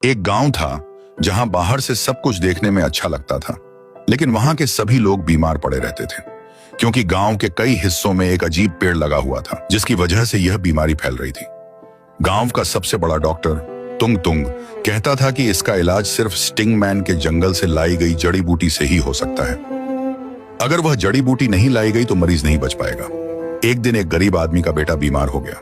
एक गांव था जहां बाहर से सब कुछ देखने में अच्छा लगता था, लेकिन वहां के सभी लोग बीमार पड़े रहते थे, क्योंकि गांव के कई हिस्सों में एक अजीब पेड़ लगा हुआ था, जिसकी वजह से यह बीमारी फैल रही थी। गांव का सबसे बड़ा डॉक्टर तुंग तुंग कहता था कि इसका इलाज सिर्फ स्टिंग मैन के जंगल से लाई गई जड़ी बूटी से ही हो सकता है। अगर वह जड़ी बूटी नहीं लाई गई तो मरीज नहीं बच पाएगा। एक दिन एक गरीब आदमी का बेटा बीमार हो गया।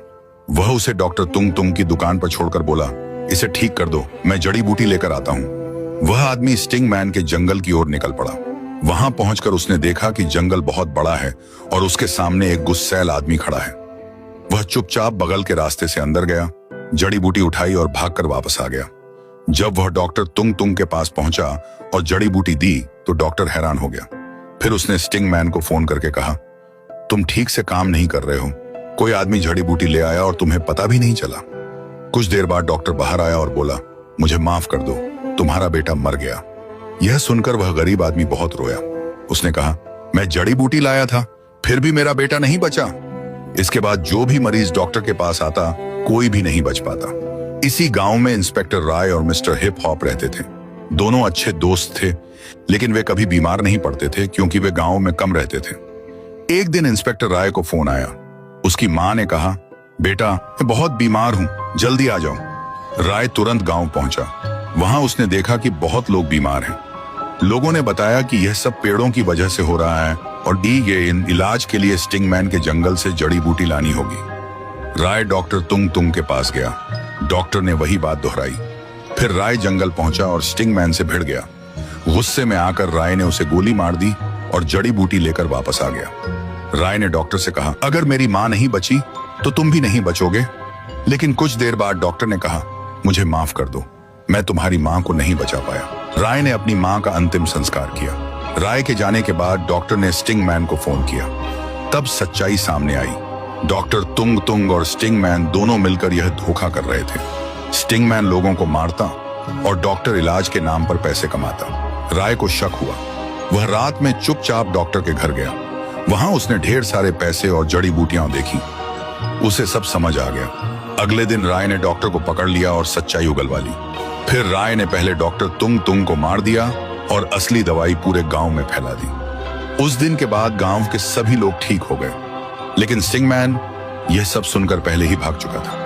वह उसे डॉक्टर तुंग तुंग की दुकान पर छोड़कर बोला, इसे ठीक कर दो, मैं जड़ी बूटी लेकर आता हूं। वह आदमी स्टिंग मैन के जंगल की ओर निकल पड़ा। वहां पहुंचकर उसने देखा कि जंगल बहुत बड़ा है और उसके सामने एक गुस्सैल आदमी खड़ा है। वह चुपचाप बगल के रास्ते से अंदर गया, जड़ी बूटी उठाई और भागकर वापस आ गया। जब वह डॉक्टर तुंग तुंग के पास पहुंचा और जड़ी बूटी दी तो डॉक्टर हैरान हो गया। फिर उसने स्टिंग मैन को फोन करके कहा, तुम ठीक से काम नहीं कर रहे हो, कोई आदमी जड़ी बूटी ले आया और तुम्हें पता भी नहीं चला। कुछ देर बाद डॉक्टर बाहर आया और बोला, मुझे माफ कर दो, तुम्हारा बेटा मर गया। यह सुनकर वह गरीब आदमी बहुत रोया। उसने कहा, मैं जड़ी बूटी लाया था, फिर भी मेरा बेटा नहीं बचा। इसके बाद जो भी मरीज डॉक्टर के पास आता, कोई भी नहीं बच पाता। इसी गांव में इंस्पेक्टर राय और मिस्टर हिप हॉप रहते थे। दोनों अच्छे दोस्त थे, लेकिन वे कभी बीमार नहीं पड़ते थे क्योंकि वे गांव में कम रहते थे। एक दिन इंस्पेक्टर राय को फोन आया। उसकी मां ने कहा, बेटा मैं बहुत बीमार हूं, जल्दी आ जाओ। राय तुरंत गांव पहुंचा। वहां उसने देखा कि बहुत लोग बीमार हैं। लोगों ने बताया कि यह सब पेड़ों की वजह से हो रहा है और इन इलाज के लिए स्टिंग मैन के जंगल से जड़ी बूटी लानी होगी। राय डॉक्टर तुंग तुंग के पास गया। डॉक्टर ने वही बात दोहराई। फिर राय जंगल पहुंचा और स्टिंग मैन से भिड़ गया। गुस्से में आकर राय ने उसे गोली मार दी और जड़ी बूटी लेकर वापस आ गया। राय ने डॉक्टर से कहा, अगर मेरी मां नहीं बची तो तुम भी नहीं बचोगे। लेकिन कुछ देर बाद डॉक्टर ने कहा, मुझे माफ कर दो, मैं तुम्हारी मां को नहीं बचा पाया। राय ने अपनी मां का अंतिम संस्कार किया। राय के जाने के बाद डॉक्टर ने स्टिंग मैन को फोन किया। तब सच्चाई सामने आई। डॉक्टर तुंग तुंग और स्टिंग मैन दोनों मिलकर यह धोखा कर रहे थे। स्टिंग मैन लोगों को मारता और डॉक्टर इलाज के नाम पर पैसे कमाता। राय को शक हुआ। वह रात में चुपचाप डॉक्टर के घर गया। वहां उसने ढेर सारे पैसे और जड़ी बूटियां देखी। उसे सब समझ आ गया। अगले दिन राय ने डॉक्टर को पकड़ लिया और सच्चाई उगलवा ली। फिर राय ने पहले डॉक्टर तुंग तुंग को मार दिया और असली दवाई पूरे गांव में फैला दी। उस दिन के बाद गांव के सभी लोग ठीक हो गए, लेकिन स्टिंग मैन यह सब सुनकर पहले ही भाग चुका था।